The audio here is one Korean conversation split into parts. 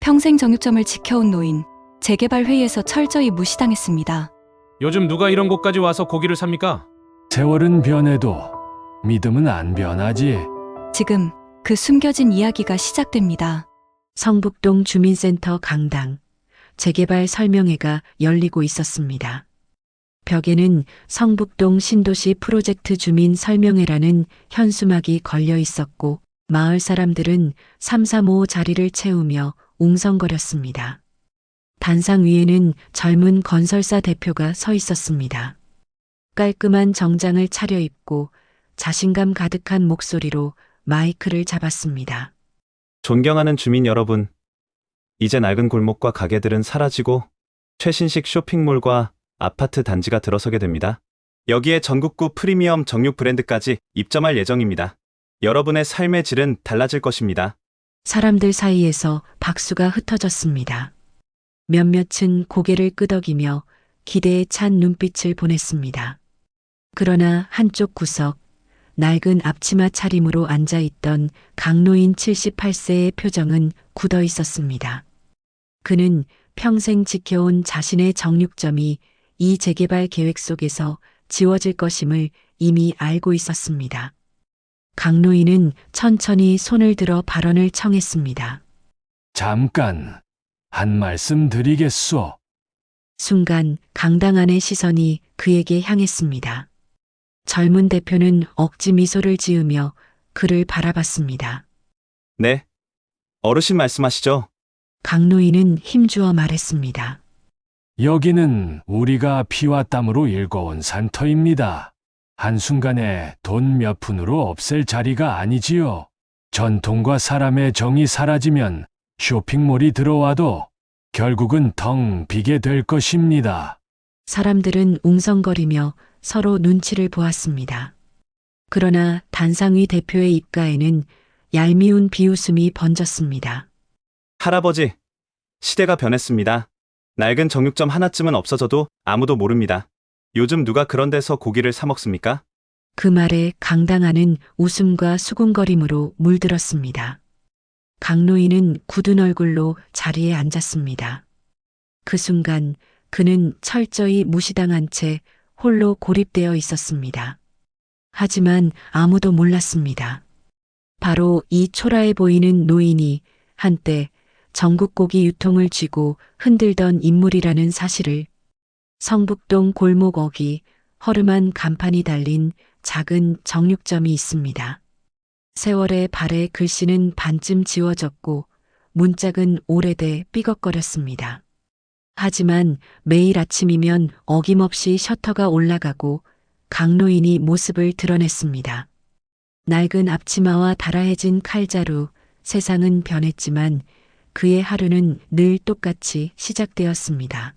평생 정육점을 지켜온 노인, 재개발 회의에서 철저히 무시당했습니다. 요즘 누가 이런 곳까지 와서 고기를 삽니까? 세월은 변해도 믿음은 안 변하지. 지금 그 숨겨진 이야기가 시작됩니다. 성북동 주민센터 강당, 재개발 설명회가 열리고 있었습니다. 벽에는 성북동 신도시 프로젝트 주민 설명회라는 현수막이 걸려 있었고, 마을 사람들은 335 자리를 채우며 웅성거렸습니다. 단상 위에는 젊은 건설사 대표가 서 있었습니다. 깔끔한 정장을 차려입고 자신감 가득한 목소리로 마이크를 잡았습니다. 존경하는 주민 여러분, 이제 낡은 골목과 가게들은 사라지고 최신식 쇼핑몰과 아파트 단지가 들어서게 됩니다. 여기에 전국구 프리미엄 정육 브랜드까지 입점할 예정입니다. 여러분의 삶의 질은 달라질 것입니다. 사람들 사이에서 박수가 흩어졌습니다. 몇몇은 고개를 끄덕이며 기대에 찬 눈빛을 보냈습니다. 그러나 한쪽 구석, 낡은 앞치마 차림으로 앉아있던 강노인 78세의 표정은 굳어 있었습니다. 그는 평생 지켜온 자신의 정육점이 이 재개발 계획 속에서 지워질 것임을 이미 알고 있었습니다. 강노인은 천천히 손을 들어 발언을 청했습니다. 잠깐 한 말씀 드리겠소. 순간 강당 안의 시선이 그에게 향했습니다. 젊은 대표는 억지 미소를 지으며 그를 바라봤습니다. 네, 어르신 말씀하시죠. 강노인은 힘주어 말했습니다. 여기는 우리가 피와 땀으로 일궈온 산터입니다. 한순간에 돈 몇 푼으로 없앨 자리가 아니지요. 전통과 사람의 정이 사라지면 쇼핑몰이 들어와도 결국은 텅 비게 될 것입니다. 사람들은 웅성거리며 서로 눈치를 보았습니다. 그러나 단상위 대표의 입가에는 얄미운 비웃음이 번졌습니다. 할아버지, 시대가 변했습니다. 낡은 정육점 하나쯤은 없어져도 아무도 모릅니다. 요즘 누가 그런 데서 고기를 사 먹습니까? 그 말에 강당 안은 웃음과 수군거림으로 물들었습니다. 강노인은 굳은 얼굴로 자리에 앉았습니다. 그 순간 그는 철저히 무시당한 채 홀로 고립되어 있었습니다. 하지만 아무도 몰랐습니다. 바로 이 초라해 보이는 노인이 한때 전국고기 유통을 쥐고 흔들던 인물이라는 사실을. 성북동 골목 어귀 허름한 간판이 달린 작은 정육점이 있습니다. 세월의 발에 글씨는 반쯤 지워졌고 문짝은 오래돼 삐걱거렸습니다. 하지만 매일 아침이면 어김없이 셔터가 올라가고 강노인이 모습을 드러냈습니다. 낡은 앞치마와 달아해진 칼자루, 세상은 변했지만 그의 하루는 늘 똑같이 시작되었습니다.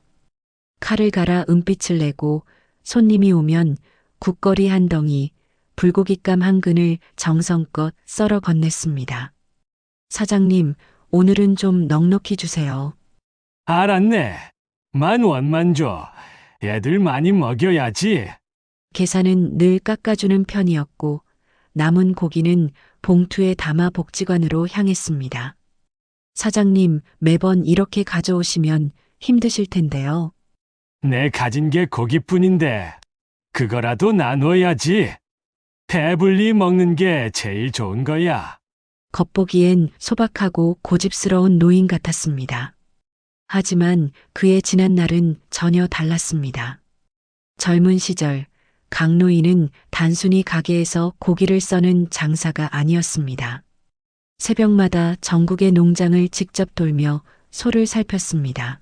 칼을 갈아 은빛을 내고 손님이 오면 국거리 한 덩이, 불고기감 한 근을 정성껏 썰어 건넸습니다. 사장님, 오늘은 좀 넉넉히 주세요. 알았네. 만원만 줘. 애들 많이 먹여야지. 계산은 늘 깎아주는 편이었고 남은 고기는 봉투에 담아 복지관으로 향했습니다. 사장님, 매번 이렇게 가져오시면 힘드실 텐데요. 내 가진 게 고기뿐인데 그거라도 나눠야지. 배불리 먹는 게 제일 좋은 거야. 겉보기엔 소박하고 고집스러운 노인 같았습니다. 하지만 그의 지난 날은 전혀 달랐습니다. 젊은 시절 강노인은 단순히 가게에서 고기를 써는 장사가 아니었습니다. 새벽마다 전국의 농장을 직접 돌며 소를 살폈습니다.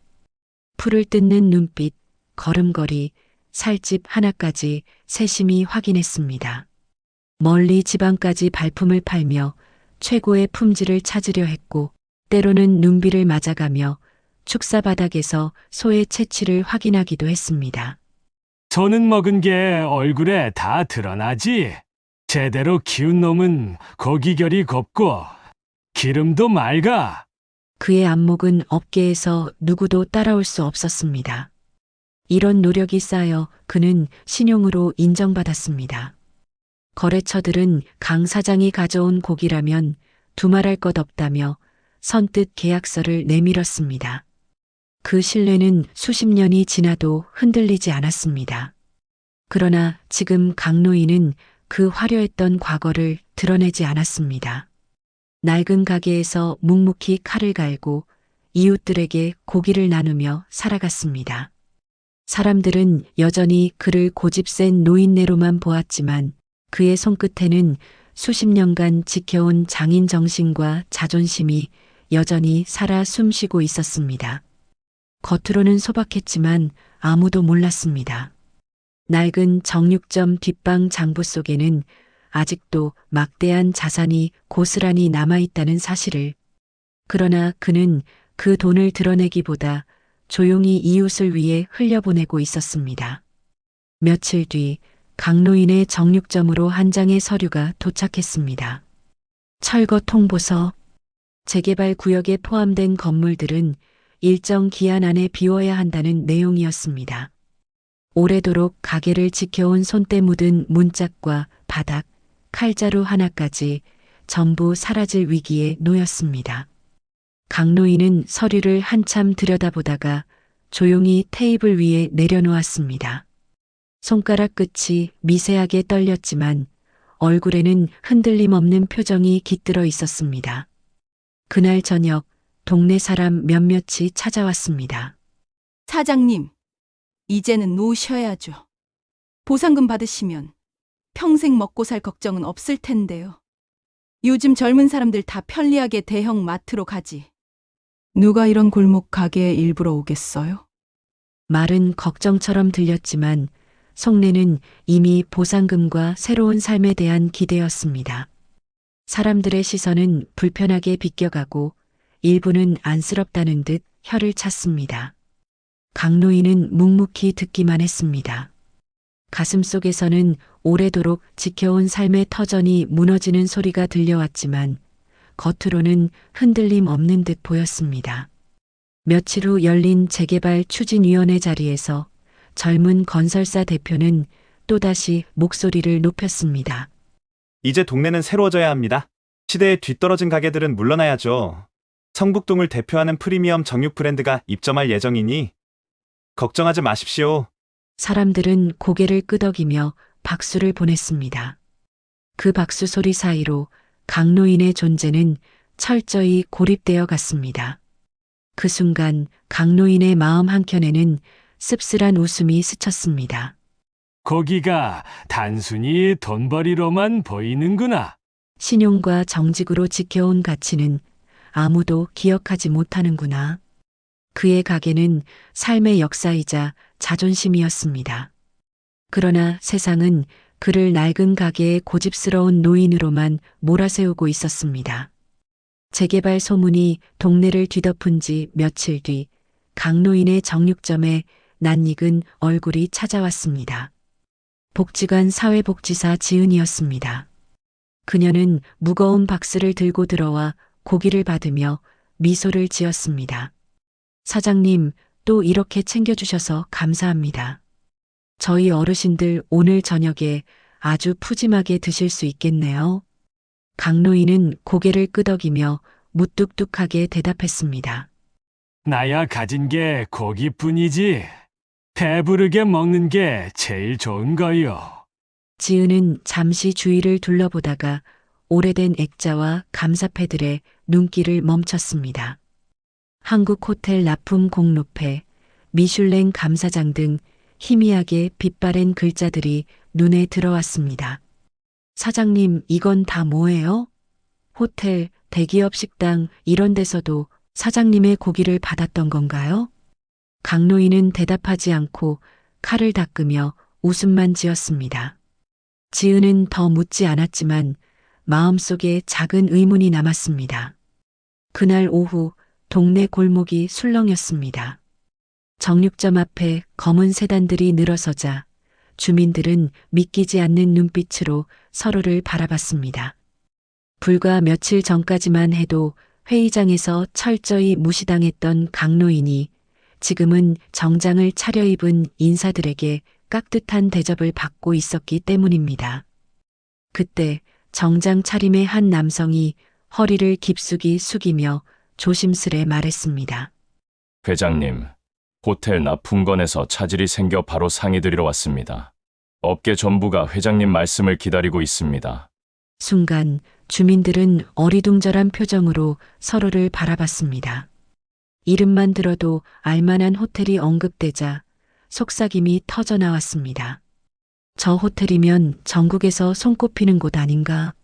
풀을 뜯는 눈빛, 걸음걸이, 살집 하나까지 세심히 확인했습니다. 멀리 지방까지 발품을 팔며 최고의 품질을 찾으려 했고 때로는 눈비를 맞아가며 축사 바닥에서 소의 채취를 확인하기도 했습니다. 소는 먹은 게 얼굴에 다 드러나지. 제대로 키운 놈은 고기결이 곱고 기름도 맑아. 그의 안목은 업계에서 누구도 따라올 수 없었습니다. 이런 노력이 쌓여 그는 신용으로 인정받았습니다. 거래처들은 강 사장이 가져온 고기라면 두말할 것 없다며 선뜻 계약서를 내밀었습니다. 그 신뢰는 수십 년이 지나도 흔들리지 않았습니다. 그러나 지금 강노인은 그 화려했던 과거를 드러내지 않았습니다. 낡은 가게에서 묵묵히 칼을 갈고 이웃들에게 고기를 나누며 살아갔습니다. 사람들은 여전히 그를 고집센 노인네로만 보았지만 그의 손끝에는 수십 년간 지켜온 장인 정신과 자존심이 여전히 살아 숨쉬고 있었습니다. 겉으로는 소박했지만 아무도 몰랐습니다. 낡은 정육점 뒷방 장부 속에는 아직도 막대한 자산이 고스란히 남아있다는 사실을. 그러나 그는 그 돈을 드러내기보다 조용히 이웃을 위해 흘려보내고 있었습니다. 며칠 뒤 강노인의 정육점으로 한 장의 서류가 도착했습니다. 철거 통보서. 재개발 구역에 포함된 건물들은 일정 기한 안에 비워야 한다는 내용이었습니다. 오래도록 가게를 지켜온 손때 묻은 문짝과 바닥, 칼자루 하나까지 전부 사라질 위기에 놓였습니다. 강노인은 서류를 한참 들여다보다가 조용히 테이블 위에 내려놓았습니다. 손가락 끝이 미세하게 떨렸지만 얼굴에는 흔들림 없는 표정이 깃들어 있었습니다. 그날 저녁 동네 사람 몇몇이 찾아왔습니다. 사장님, 이제는 놓으셔야죠. 보상금 받으시면 평생 먹고 살 걱정은 없을 텐데요. 요즘 젊은 사람들 다 편리하게 대형 마트로 가지. 누가 이런 골목 가게에 일부러 오겠어요? 말은 걱정처럼 들렸지만 속내는 이미 보상금과 새로운 삶에 대한 기대였습니다. 사람들의 시선은 불편하게 비껴가고 일부는 안쓰럽다는 듯 혀를 찼습니다. 강노인은 묵묵히 듣기만 했습니다. 가슴속에서는 오래도록 지켜온 삶의 터전이 무너지는 소리가 들려왔지만 겉으로는 흔들림 없는 듯 보였습니다. 며칠 후 열린 재개발 추진위원회 자리에서 젊은 건설사 대표는 또다시 목소리를 높였습니다. 이제 동네는 새로워져야 합니다. 시대에 뒤떨어진 가게들은 물러나야죠. 성북동을 대표하는 프리미엄 정육 브랜드가 입점할 예정이니 걱정하지 마십시오. 사람들은 고개를 끄덕이며 박수를 보냈습니다. 그 박수 소리 사이로 강노인의 존재는 철저히 고립되어 갔습니다. 그 순간 강노인의 마음 한켠에는 씁쓸한 웃음이 스쳤습니다. 고기가 단순히 돈벌이로만 보이는구나. 신용과 정직으로 지켜온 가치는 아무도 기억하지 못하는구나. 그의 가게는 삶의 역사이자 자존심이었습니다. 그러나 세상은 그를 낡은 가게의 고집스러운 노인으로만 몰아세우고 있었습니다. 재개발 소문이 동네를 뒤덮은 지 며칠 뒤 강노인의 정육점에 낯익은 얼굴이 찾아왔습니다. 복지관 사회복지사 지은이었습니다. 그녀는 무거운 박스를 들고 들어와 고기를 받으며 미소를 지었습니다. 사장님, 또 이렇게 챙겨주셔서 감사합니다. 저희 어르신들 오늘 저녁에 아주 푸짐하게 드실 수 있겠네요. 강노인은 고개를 끄덕이며 무뚝뚝하게 대답했습니다. 나야 가진 게 고기뿐이지. 배부르게 먹는 게 제일 좋은 거요. 지은은 잠시 주위를 둘러보다가 오래된 액자와 감사패들의 눈길을 멈췄습니다. 한국 호텔 납품 공로패, 미슐랭 감사장 등 희미하게 빛바랜 글자들이 눈에 들어왔습니다. 사장님, 이건 다 뭐예요? 호텔, 대기업 식당 이런 데서도 사장님의 고기를 받았던 건가요? 강노인은 대답하지 않고 칼을 닦으며 웃음만 지었습니다. 지은은 더 묻지 않았지만 마음속에 작은 의문이 남았습니다. 그날 오후 동네 골목이 술렁였습니다. 정육점 앞에 검은 세단들이 늘어서자 주민들은 믿기지 않는 눈빛으로 서로를 바라봤습니다. 불과 며칠 전까지만 해도 회의장에서 철저히 무시당했던 강노인이 지금은 정장을 차려입은 인사들에게 깍듯한 대접을 받고 있었기 때문입니다. 그때 정장 차림의 한 남성이 허리를 깊숙이 숙이며 조심스레 말했습니다. 회장님, 호텔 납품건에서 차질이 생겨 바로 상의드리러 왔습니다. 업계 전부가 회장님 말씀을 기다리고 있습니다. 순간 주민들은 어리둥절한 표정으로 서로를 바라봤습니다. 이름만 들어도 알만한 호텔이 언급되자 속삭임이 터져 나왔습니다. 저 호텔이면 전국에서 손꼽히는 곳 아닌가?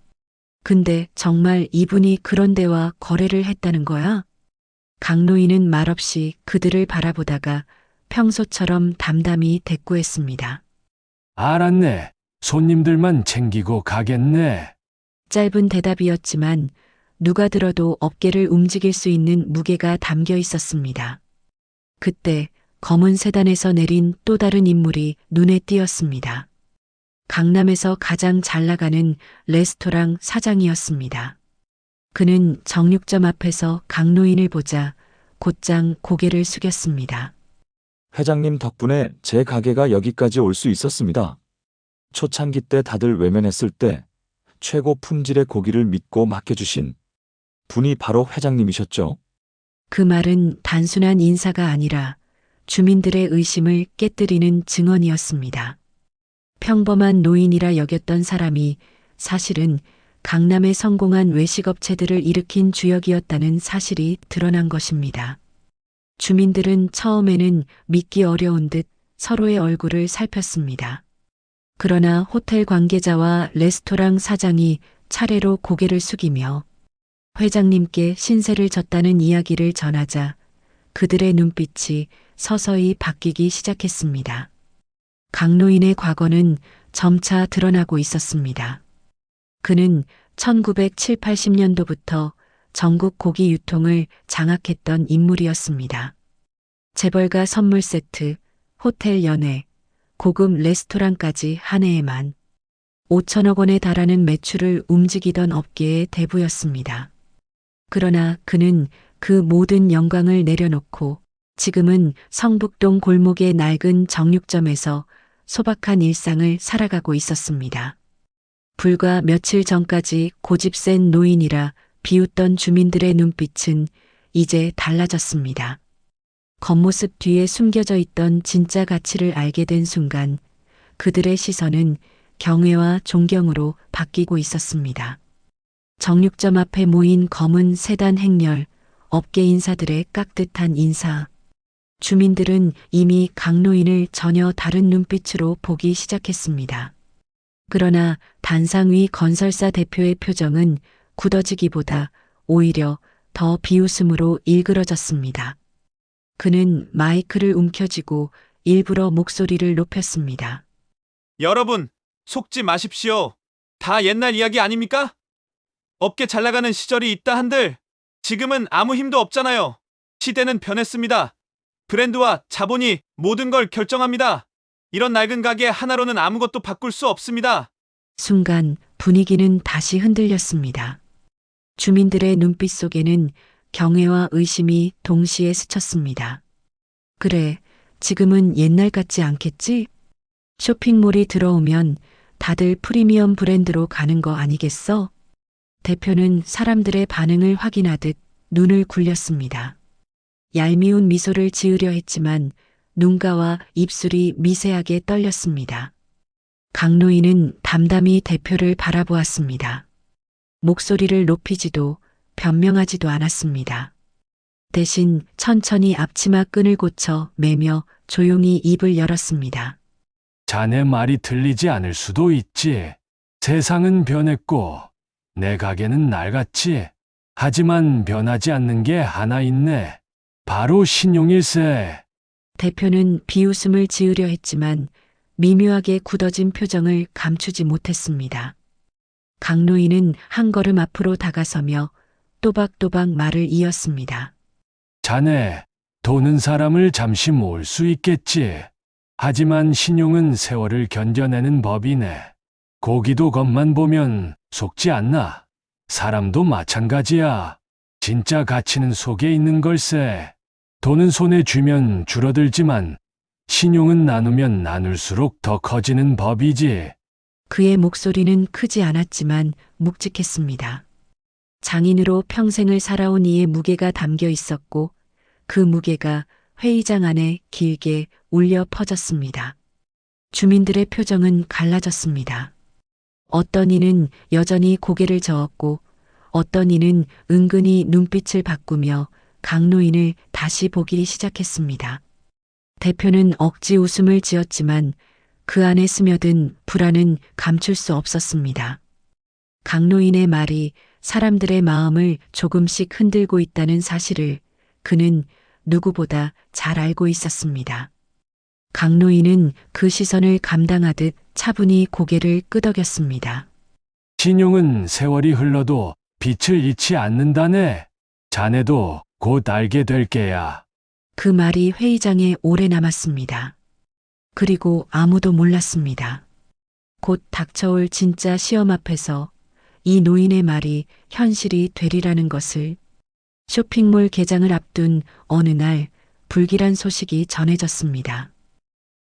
근데 정말 이분이 그런 데와 거래를 했다는 거야? 강노인은 말없이 그들을 바라보다가 평소처럼 담담히 대꾸했습니다. 알았네. 손님들만 챙기고 가겠네. 짧은 대답이었지만 누가 들어도 어깨를 움직일 수 있는 무게가 담겨 있었습니다. 그때 검은 세단에서 내린 또 다른 인물이 눈에 띄었습니다. 강남에서 가장 잘 나가는 레스토랑 사장이었습니다. 그는 정육점 앞에서 강노인을 보자 곧장 고개를 숙였습니다. 회장님 덕분에 제 가게가 여기까지 올 수 있었습니다. 초창기 때 다들 외면했을 때 최고 품질의 고기를 믿고 맡겨주신 분이 바로 회장님이셨죠. 그 말은 단순한 인사가 아니라 주민들의 의심을 깨뜨리는 증언이었습니다. 평범한 노인이라 여겼던 사람이 사실은 강남의 성공한 외식업체들을 일으킨 주역이었다는 사실이 드러난 것입니다. 주민들은 처음에는 믿기 어려운 듯 서로의 얼굴을 살폈습니다. 그러나 호텔 관계자와 레스토랑 사장이 차례로 고개를 숙이며 회장님께 신세를 졌다는 이야기를 전하자 그들의 눈빛이 서서히 바뀌기 시작했습니다. 강노인의 과거는 점차 드러나고 있었습니다. 그는 1970, 80년도부터 전국 고기 유통을 장악했던 인물이었습니다. 재벌가 선물 세트, 호텔 연회, 고급 레스토랑까지 한 해에만 5천억 원에 달하는 매출을 움직이던 업계의 대부였습니다. 그러나 그는 그 모든 영광을 내려놓고 지금은 성북동 골목의 낡은 정육점에서 소박한 일상을 살아가고 있었습니다. 불과 며칠 전까지 고집 센 노인이라 비웃던 주민들의 눈빛은 이제 달라졌습니다. 겉모습 뒤에 숨겨져 있던 진짜 가치를 알게 된 순간 그들의 시선은 경외와 존경으로 바뀌고 있었습니다. 정육점 앞에 모인 검은 세단 행렬, 업계 인사들의 깍듯한 인사. 주민들은 이미 강노인을 전혀 다른 눈빛으로 보기 시작했습니다. 그러나 단상 위 건설사 대표의 표정은 굳어지기보다 오히려 더 비웃음으로 일그러졌습니다. 그는 마이크를 움켜쥐고 일부러 목소리를 높였습니다. 여러분, 속지 마십시오. 다 옛날 이야기 아닙니까? 업계 잘 나가는 시절이 있다 한들 지금은 아무 힘도 없잖아요. 시대는 변했습니다. 브랜드와 자본이 모든 걸 결정합니다. 이런 낡은 가게 하나로는 아무것도 바꿀 수 없습니다. 순간 분위기는 다시 흔들렸습니다. 주민들의 눈빛 속에는 경외와 의심이 동시에 스쳤습니다. 그래, 지금은 옛날 같지 않겠지? 쇼핑몰이 들어오면 다들 프리미엄 브랜드로 가는 거 아니겠어? 대표는 사람들의 반응을 확인하듯 눈을 굴렸습니다. 얄미운 미소를 지으려 했지만 눈가와 입술이 미세하게 떨렸습니다. 강노인은 담담히 대표를 바라보았습니다. 목소리를 높이지도 변명하지도 않았습니다. 대신 천천히 앞치마 끈을 고쳐 매며 조용히 입을 열었습니다. 자네 말이 들리지 않을 수도 있지. 세상은 변했고 내 가게는 낡았지. 하지만 변하지 않는 게 하나 있네. 바로 신용일세. 대표는 비웃음을 지으려 했지만 미묘하게 굳어진 표정을 감추지 못했습니다. 강노인은 한 걸음 앞으로 다가서며 또박또박 말을 이었습니다. 자네, 도는 사람을 잠시 모을 수 있겠지. 하지만 신용은 세월을 견뎌내는 법이네. 고기도 겉만 보면 속지 않나. 사람도 마찬가지야. 진짜 가치는 속에 있는 걸세. 돈은 손에 쥐면 줄어들지만 신용은 나누면 나눌수록 더 커지는 법이지. 그의 목소리는 크지 않았지만 묵직했습니다. 장인으로 평생을 살아온 이의 무게가 담겨 있었고 그 무게가 회의장 안에 길게 울려 퍼졌습니다. 주민들의 표정은 갈라졌습니다. 어떤 이는 여전히 고개를 저었고 어떤 이는 은근히 눈빛을 바꾸며 강노인을 다시 보기 시작했습니다. 대표는 억지 웃음을 지었지만 그 안에 스며든 불안은 감출 수 없었습니다. 강노인의 말이 사람들의 마음을 조금씩 흔들고 있다는 사실을 그는 누구보다 잘 알고 있었습니다. 강노인은 그 시선을 감당하듯 차분히 고개를 끄덕였습니다. 신용은 세월이 흘러도 빛을 잃지 않는다네. 자네도 곧 알게 될 게야. 그 말이 회의장에 오래 남았습니다. 그리고 아무도 몰랐습니다. 곧 닥쳐올 진짜 시험 앞에서 이 노인의 말이 현실이 되리라는 것을. 쇼핑몰 개장을 앞둔 어느 날 불길한 소식이 전해졌습니다.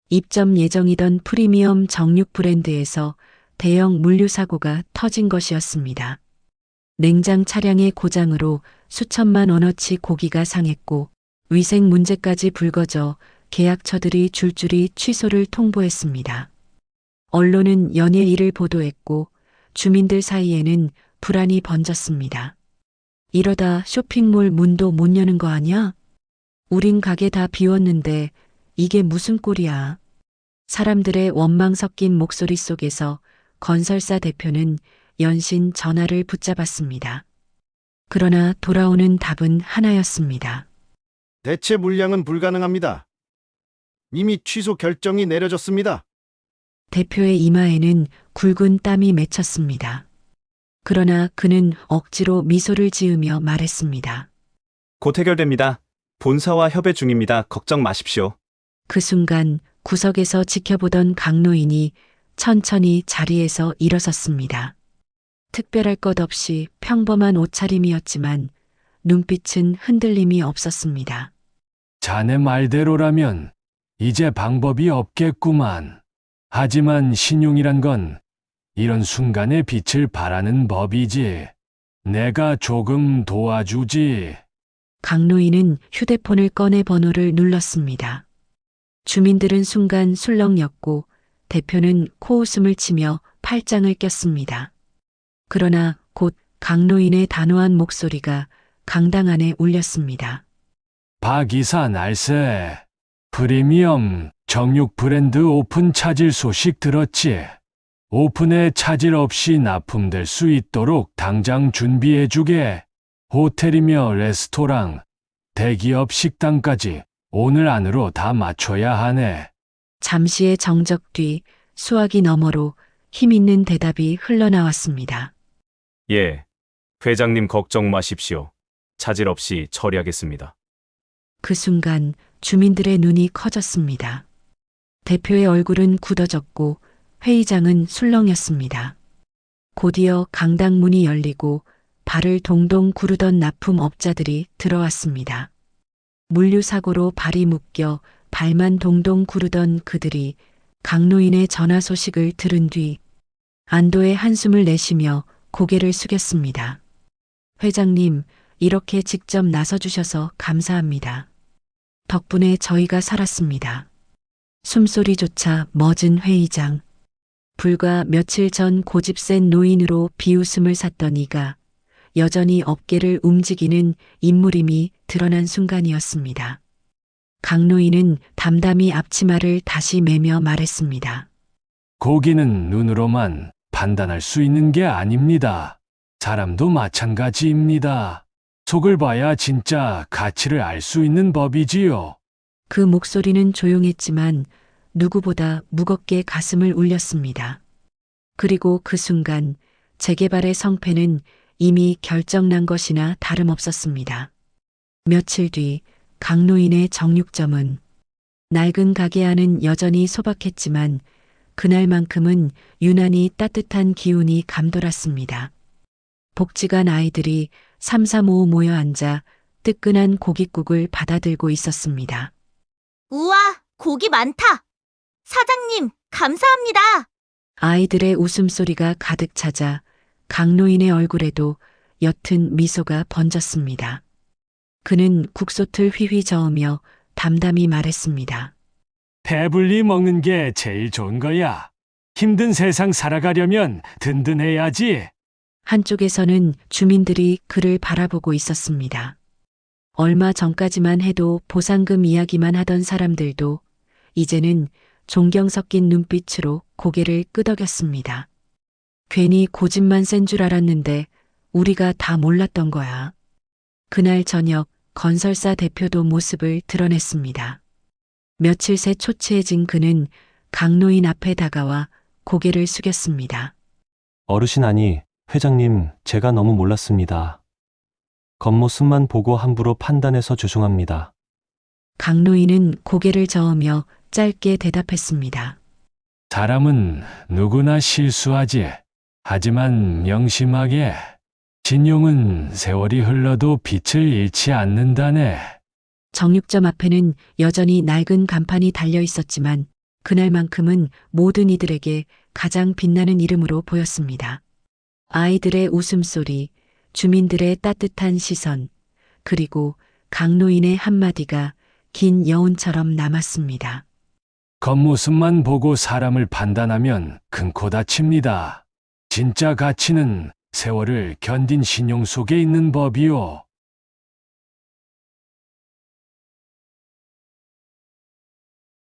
입점 예정이던 프리미엄 정육 브랜드에서 대형 물류 사고가 터진 것이었습니다. 냉장 차량의 고장으로 수천만 원어치 고기가 상했고 위생 문제까지 불거져 계약처들이 줄줄이 취소를 통보했습니다. 언론은 연일 이를 보도했고 주민들 사이에는 불안이 번졌습니다. 이러다 쇼핑몰 문도 못 여는 거 아니야? 우린 가게 다 비웠는데 이게 무슨 꼴이야? 사람들의 원망 섞인 목소리 속에서 건설사 대표는 연신 전화를 붙잡았습니다. 그러나 돌아오는 답은 하나였습니다. 대체 물량은 불가능합니다. 이미 취소 결정이 내려졌습니다. 대표의 이마에는 굵은 땀이 맺혔습니다. 그러나 그는 억지로 미소를 지으며 말했습니다. 곧 해결됩니다. 본사와 협의 중입니다. 걱정 마십시오. 그 순간 구석에서 지켜보던 강노인이 천천히 자리에서 일어섰습니다. 특별할 것 없이 평범한 옷차림이었지만 눈빛은 흔들림이 없었습니다. 자네 말대로라면 이제 방법이 없겠구만. 하지만 신용이란 건 이런 순간의 빛을 발하는 법이지. 내가 조금 도와주지. 강노인은 휴대폰을 꺼내 번호를 눌렀습니다. 주민들은 순간 술렁였고 대표는 코웃음을 치며 팔짱을 꼈습니다. 그러나 곧 강노인의 단호한 목소리가 강당 안에 울렸습니다. 박 이사 날세. 프리미엄 정육 브랜드 오픈 차질 소식 들었지? 오픈에 차질 없이 납품될 수 있도록 당장 준비해주게. 호텔이며 레스토랑, 대기업 식당까지 오늘 안으로 다 맞춰야 하네. 잠시의 정적 뒤 수화기 너머로 힘있는 대답이 흘러나왔습니다. 예. 회장님 걱정 마십시오. 차질 없이 처리하겠습니다. 그 순간 주민들의 눈이 커졌습니다. 대표의 얼굴은 굳어졌고 회의장은 술렁였습니다. 곧이어 강당 문이 열리고 발을 동동 구르던 납품업자들이 들어왔습니다. 물류사고로 발이 묶여 발만 동동 구르던 그들이 강노인의 전화 소식을 들은 뒤 안도의 한숨을 내쉬며 고개를 숙였습니다. 회장님, 이렇게 직접 나서주셔서 감사합니다. 덕분에 저희가 살았습니다. 숨소리조차 멎은 회의장. 불과 며칠 전 고집 센 노인으로 비웃음을 샀던 이가 여전히 업계를 움직이는 인물임이 드러난 순간이었습니다. 강노인은 담담히 앞치마를 다시 매며 말했습니다. 고기는 눈으로만 판단할 수 있는 게 아닙니다. 사람도 마찬가지입니다. 속을 봐야 진짜 가치를 알 수 있는 법이지요. 그 목소리는 조용했지만 누구보다 무겁게 가슴을 울렸습니다. 그리고 그 순간 재개발의 성패는 이미 결정난 것이나 다름없었습니다. 며칠 뒤 강노인의 정육점은 낡은 가게 안은 여전히 소박했지만 그날만큼은 유난히 따뜻한 기운이 감돌았습니다. 복지관 아이들이 삼삼오오 모여 앉아 뜨끈한 고깃국을 받아들고 있었습니다. 우와, 고기 많다. 사장님, 감사합니다. 아이들의 웃음소리가 가득 찾아 강노인의 얼굴에도 옅은 미소가 번졌습니다. 그는 국솥을 휘휘 저으며 담담히 말했습니다. 배불리 먹는 게 제일 좋은 거야. 힘든 세상 살아가려면 든든해야지. 한쪽에서는 주민들이 그를 바라보고 있었습니다. 얼마 전까지만 해도 보상금 이야기만 하던 사람들도 이제는 존경 섞인 눈빛으로 고개를 끄덕였습니다. 괜히 고집만 센 줄 알았는데 우리가 다 몰랐던 거야. 그날 저녁 건설사 대표도 모습을 드러냈습니다. 며칠 새 초췌해진 그는 강노인 앞에 다가와 고개를 숙였습니다. 어르신 아니, 회장님, 제가 너무 몰랐습니다. 겉모습만 보고 함부로 판단해서 죄송합니다. 강노인은 고개를 저으며 짧게 대답했습니다. 사람은 누구나 실수하지. 하지만 명심하게. 신용은 세월이 흘러도 빛을 잃지 않는다네. 정육점 앞에는 여전히 낡은 간판이 달려 있었지만 그날만큼은 모든 이들에게 가장 빛나는 이름으로 보였습니다. 아이들의 웃음소리, 주민들의 따뜻한 시선, 그리고 강노인의 한마디가 긴 여운처럼 남았습니다. 겉모습만 보고 사람을 판단하면 큰 코 다칩니다. 진짜 가치는 세월을 견딘 신용 속에 있는 법이요.